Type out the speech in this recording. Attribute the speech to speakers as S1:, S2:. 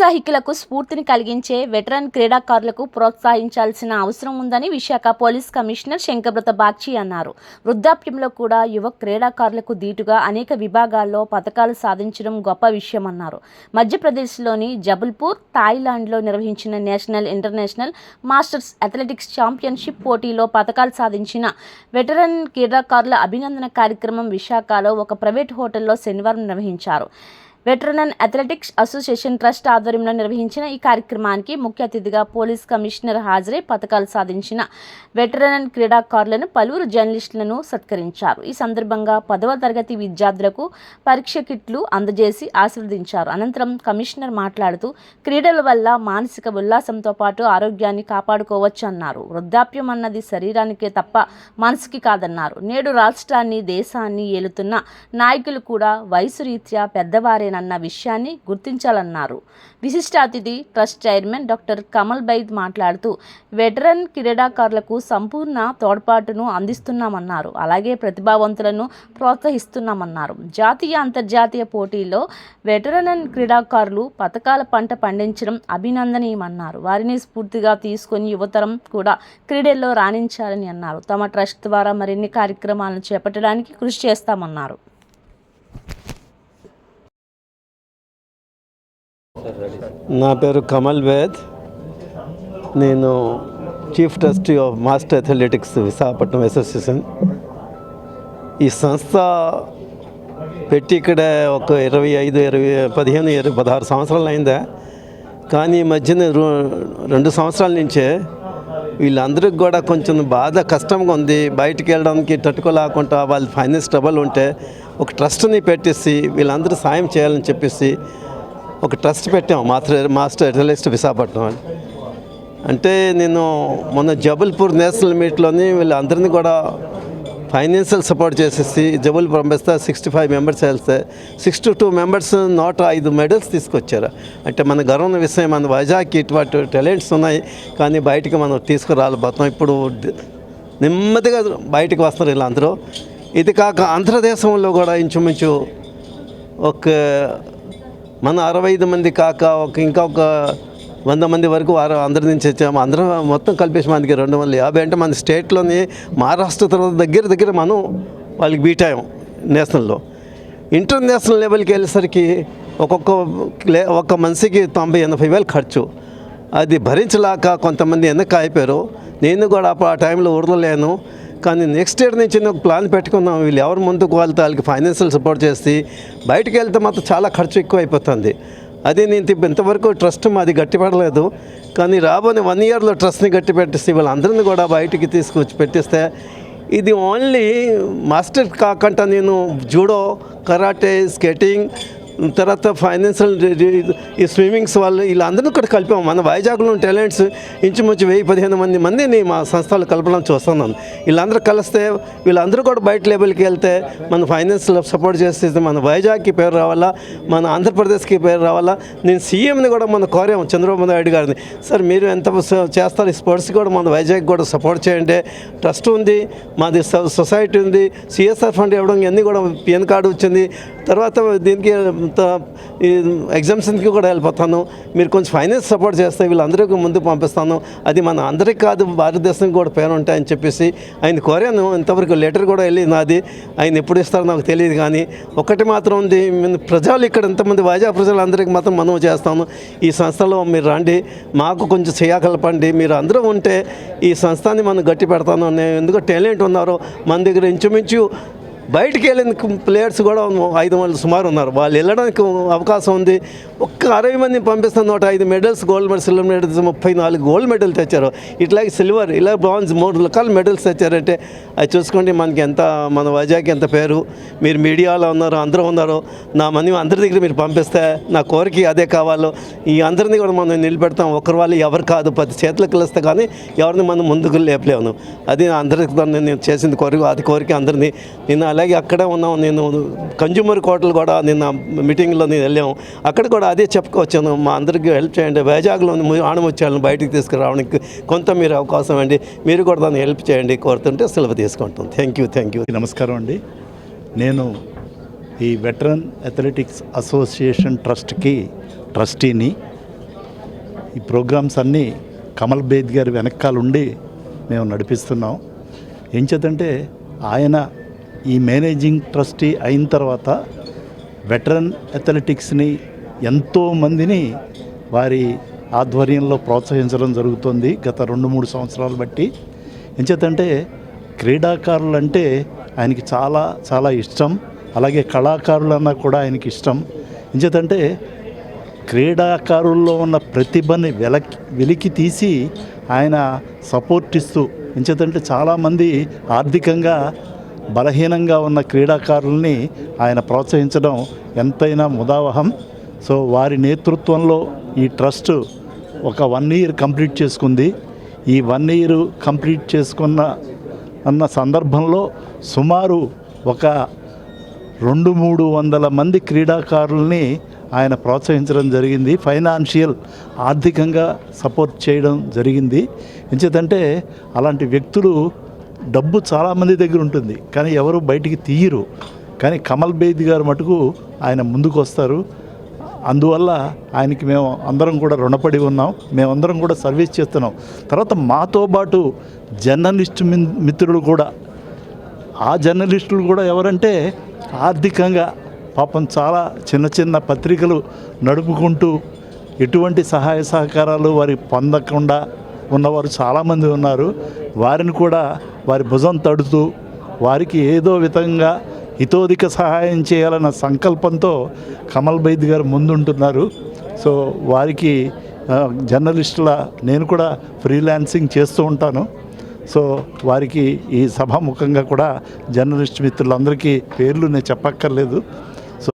S1: ఔత్సాహికులకు స్ఫూర్తిని కలిగించే వెటరన్ క్రీడాకారులకు ప్రోత్సహించాల్సిన అవసరం ఉందని విశాఖ పోలీస్ కమిషనర్ శంకబ్రత బాగ్చి అన్నారు. వృద్ధాప్యంలో కూడా యువ క్రీడాకారులకు దీటుగా అనేక విభాగాల్లో పతకాలు సాధించడం గొప్ప విషయమన్నారు. మధ్యప్రదేశ్లోని జబల్పూర్, థాయిలాండ్లో నిర్వహించిన national, international masters athletics championship పోటీలో పతకాలు సాధించిన వెటరన్ క్రీడాకారుల అభినందన కార్యక్రమం విశాఖలో ఒక ప్రైవేట్ హోటల్లో శనివారం నిర్వహించారు. వెటరన్ అథ్లెటిక్స్ అసోసియేషన్ ట్రస్ట్ ఆధ్వర్యంలో నిర్వహించిన ఈ కార్యక్రమానికి ముఖ్య అతిథిగా పోలీస్ కమిషనర్ హాజరై పతకాలు సాధించిన వెటరన్ క్రీడాకారులను, పలువురు జర్నలిస్టులను సత్కరించారు. ఈ సందర్భంగా 10వ తరగతి విద్యార్థులకు పరీక్ష కిట్లు అందజేసి ఆశీర్వదించారు. అనంతరం కమిషనర్ మాట్లాడుతూ క్రీడల వల్ల మానసిక ఉల్లాసంతో పాటు ఆరోగ్యాన్ని కాపాడుకోవచ్చు అన్నారు. వృద్ధాప్యం అన్నది శరీరానికే తప్ప మనసుకి కాదన్నారు. నేడు రాష్ట్రాన్ని, దేశాన్ని ఏలుతున్న నాయకులు కూడా వయసు రీత్యా పెద్దవారే అన్న విషయాన్ని గుర్తించాలన్నారు. విశిష్ట అతిథి ట్రస్ట్ చైర్మన్ డాక్టర్ కమల్ బైద్ మాట్లాడుతూ వెటరన్ క్రీడాకారులకు సంపూర్ణ తోడ్పాటును అందిస్తున్నామన్నారు. అలాగే ప్రతిభావంతులను ప్రోత్సహిస్తున్నామన్నారు. జాతీయ, అంతర్జాతీయ పోటీల్లో వెటరన్ క్రీడాకారులు పతకాల పంట పండించడం అభినందనీయమన్నారు. వారిని స్ఫూర్తిగా తీసుకొని యువతరం కూడా క్రీడల్లో రాణించాలని అన్నారు. తమ ట్రస్ట్ ద్వారా మరిన్ని కార్యక్రమాలను చేపట్టడానికి కృషి చేస్తామన్నారు.
S2: నా పేరు కమల్ వేద్. నేను chief trustee of master athletics Visakhapatnam association. ఈ సంస్థ పెట్టి ఇక్కడ ఒక 16 సంవత్సరాలు అయిందా. కానీ ఈ మధ్యన 2 సంవత్సరాల నుంచే వీళ్ళందరికీ కూడా కొంచెం బాధ, కష్టంగా ఉంది. బయటికి వెళ్ళడానికి తట్టుకోలేకుండా వాళ్ళ ఫైనాన్స్ ట్రబుల్ ఉంటే ఒక ట్రస్ట్ని పెట్టేసి వీళ్ళందరూ సాయం చేయాలని చెప్పేసి ఒక ట్రస్ట్ పెట్టాము, మాస్టర్ అథ్లెటిక్స్ విశాఖపట్నం అని. అంటే నేను మొన్న జబల్పూర్ నేషనల్ మీట్లోని వీళ్ళందరినీ కూడా ఫైనాన్షియల్ సపోర్ట్ చేసేసి జబల్పూర్ పంపిస్తే 65 మెంబర్స్ వెళ్తే 62 మెంబర్స్ 105 మెడల్స్ తీసుకొచ్చారు. అంటే మన గర్వం విషయం. మన వైజాగ్కి ఇటువంటి టాలెంట్స్ ఉన్నాయి, కానీ బయటికి మనం తీసుకురాలిపోతాం. ఇప్పుడు నెమ్మదిగా బయటకు వస్తారు వీళ్ళందరూ. ఇది కాక ఆంధ్రదేశంలో కూడా ఇంచుమించు ఒక మన 65 మంది కాక ఇంకొక 100 మంది వరకు అందరి నుంచి వచ్చాము. అందరం మొత్తం కలిపేసి మనకి 250. అంటే మన స్టేట్లోని మహారాష్ట్ర తర్వాత దగ్గర మనం వాళ్ళకి బీట్ అయ్యాం నేషనల్లో. ఇంటర్నేషనల్ లెవెల్కి వెళ్ళేసరికి ఒక్కొక్క మనిషికి 90-80 వేలు ఖర్చు. అది భరించలేక కొంతమంది వెనక్కి అయిపోయారు. నేను కూడా ఆ టైంలో ఊర్లేను. కానీ నెక్స్ట్ ఇయర్ నుంచి ఒక ప్లాన్ పెట్టుకున్నాం. వీళ్ళు ఎవరు ముందుకు వాళ్ళకి ఫైనాన్షియల్ సపోర్ట్ చేసి బయటకు వెళ్తే మాత్రం చాలా ఖర్చు ఎక్కువ అయిపోతుంది. అది నేను ఇంతవరకు ట్రస్ట్ మాది గట్టిపడలేదు. కానీ రాబోయే 1 ఇయర్లో ట్రస్ట్ని గట్టి పెట్టేసి వీళ్ళందరినీ కూడా బయటికి తీసుకొచ్చి పెట్టిస్తే ఇది ఓన్లీ మాస్టర్ కాకుండా నేను జూడో, కరాటే, స్కేటింగ్, తర్వాత ఫైనాన్షియల్, ఈ స్విమ్మింగ్స్ వాళ్ళు వీళ్ళందరినీ కూడా కలిపాము. మన వైజాగ్లో టాలెంట్స్ ఇంచుమించు 1000-15 మందిని మా సంస్థలు కలపడం చూస్తున్నాను. వీళ్ళందరూ కలిస్తే వీళ్ళందరూ కూడా బయట లెవెల్కి వెళ్తే మన ఫైనాన్షియల్ సపోర్ట్ చేస్తే మన వైజాగ్కి పేరు రావాలా, మన ఆంధ్రప్రదేశ్కి పేరు రావాలా. నేను సీఎంని కూడా మన కోరాము, చంద్రబాబు నాయుడు గారిని. సార్ మీరు ఎంత చేస్తారు, ఈ స్పోర్ట్స్ కూడా మన వైజాగ్ కూడా సపోర్ట్ చేయండి. ట్రస్ట్ ఉంది, మాది సొసైటీ ఉంది, సిఎస్ఆర్ ఫండ్ ఇవ్వడం, ఇవన్నీ కూడా పిఎన్ కార్డు వచ్చింది. తర్వాత దీనికి ఈ ఎగ్జామ్షన్కి కూడా వెళ్ళిపోతాను. మీరు కొంచెం ఫైనాన్స్ సపోర్ట్ చేస్తే వీళ్ళందరికీ ముందుకు పంపిస్తాను. అది మన అందరికీ కాదు, భారతదేశానికి కూడా పేరు ఉంటాయని చెప్పేసి ఆయన కోరాను. ఇంతవరకు లెటర్ కూడా వెళ్ళి నాది. ఆయన ఎప్పుడు ఇస్తారో నాకు తెలియదు. కానీ ఒకటి మాత్రం ఉంది, ప్రజలు ఇక్కడ ఎంతమంది వైజాగ్ ప్రజలందరికీ మాత్రం మనవి చేస్తాను. ఈ సంస్థలో మీరు రండి, మాకు కొంచెం చేయగలపండి. మీరు అందరూ ఉంటే ఈ సంస్థని మనం గట్టి పెడతాను. ఎందుకు టాలెంట్ ఉన్నారో మన దగ్గర ఇంచుమించు బయటికి వెళ్ళిన ప్లేయర్స్ కూడా 500 సుమారు ఉన్నారు. వాళ్ళు వెళ్ళడానికి అవకాశం ఉంది. ఒక్క 60 మందిని పంపిస్తాను. 105 medals, gold medal, silver medals, 34 gold medal తెచ్చారు. ఇట్లాగే సిల్వర్, ఇలా బ్రాంజ్ 3 రకాల మెడల్స్ తెచ్చారంటే అది చూసుకోండి మనకి ఎంత, మన వైజాగ్కి ఎంత పేరు. మీరు మీడియాలో ఉన్నారు, అందరూ ఉన్నారు. నా మనీ అందరి దగ్గర మీరు పంపిస్తే నా కోరిక అదే కావాలో. ఈ అందరినీ కూడా మనం నిలబెడతాం. ఒకరి వాళ్ళు ఎవరు కాదు, 10 చేతులకు కలిస్తే కానీ ఎవరిని మనం ముందుకు లేపలేము. అది అందరికి నేను చేసింది కోరిక. అది కోరిక అందరినీ. నేను అలాగే అక్కడే ఉన్నాం. నేను కన్జ్యూమర్ కోర్టులు కూడా నిన్న మీటింగ్లో నేను వెళ్ళాము. అక్కడ కూడా అదే చెప్పుకొచ్చాను, మా అందరికీ హెల్ప్ చేయండి. వైజాగ్లోని ఆణిముత్యాలను బయటికి తీసుకురావడానికి కొంత మీరు అవకాశం అండి, మీరు కూడా దాన్ని హెల్ప్ చేయండి కోరుతుంటే సెలవు తీసుకుంటాం. Thank you.
S3: నమస్కారం అండి. నేను ఈ వెటరన్ అథ్లెటిక్స్ అసోసియేషన్ ట్రస్ట్కి ట్రస్టీని. ఈ ప్రోగ్రామ్స్ అన్నీ కమల్ బేద్ గారి వెనకాలండి మేము నడిపిస్తున్నాం. ఏం చేద్దంటే ఆయన ఈ మేనేజింగ్ ట్రస్టీ అయిన తర్వాత వెటరన్ అథ్లెటిక్స్ని ఎంతోమందిని వారి ఆధ్వర్యంలో ప్రోత్సహించడం జరుగుతుంది గత 2-3 సంవత్సరాలు బట్టి. ఎంచేతంటే క్రీడాకారులు అంటే ఆయనకి చాలా చాలా ఇష్టం, అలాగే కళాకారులన్నా కూడా ఆయనకి ఇష్టం. ఎంచేతంటే క్రీడాకారుల్లో ఉన్న ప్రతిభని వెలికి తీసి ఆయన సపోర్ట్ ఇస్తూ, ఎంచేతంటే చాలామంది ఆర్థికంగా బలహీనంగా ఉన్న క్రీడాకారుల్ని ఆయన ప్రోత్సహించడం ఎంతైనా ముదావహం. సో వారి నేతృత్వంలో ఈ ట్రస్ట్ ఒక 1 year కంప్లీట్ చేసుకుంది. ఈ 1 year కంప్లీట్ చేసుకున్న సందర్భంలో సుమారు ఒక 200-300 మంది క్రీడాకారుల్ని ఆయన ప్రోత్సహించడం జరిగింది. ఫైనాన్షియల్ ఆర్థికంగా సపోర్ట్ చేయడం జరిగింది. ఎంచేతంటే అలాంటి వ్యక్తులు డబ్బు చాలామంది దగ్గర ఉంటుంది కానీ ఎవరు బయటికి తీయరు. కానీ కమల్ బేద్ గారు మటుకు ఆయన ముందుకు వస్తారు. అందువల్ల ఆయనకి మేము అందరం కూడా రుణపడి ఉన్నాం. మేమందరం కూడా సర్వీస్ చేస్తున్నాం. తర్వాత మాతో పాటు జర్నలిస్టు మిత్రులు కూడా, ఆ జర్నలిస్టులు కూడా ఎవరంటే ఆర్థికంగా పాపం చాలా చిన్న చిన్న పత్రికలు నడుపుకుంటూ ఎటువంటి సహాయ సహకారాలు వారి పొందకుండా ఉన్నవారు చాలామంది ఉన్నారు. వారిని కూడా వారి భుజం తడుతూ వారికి ఏదో విధంగా హితోధిక సహాయం చేయాలన్న సంకల్పంతో కమల్ బైద్ గారు ముందుంటున్నారు. సో వారికి జర్నలిస్టుల నేను కూడా ఫ్రీలాన్సింగ్ చేస్తూ ఉంటాను. సో వారికి ఈ సభాముఖంగా కూడా జర్నలిస్ట్ మిత్రులందరికీ పేర్లు నేను చెప్పక్కర్లేదు.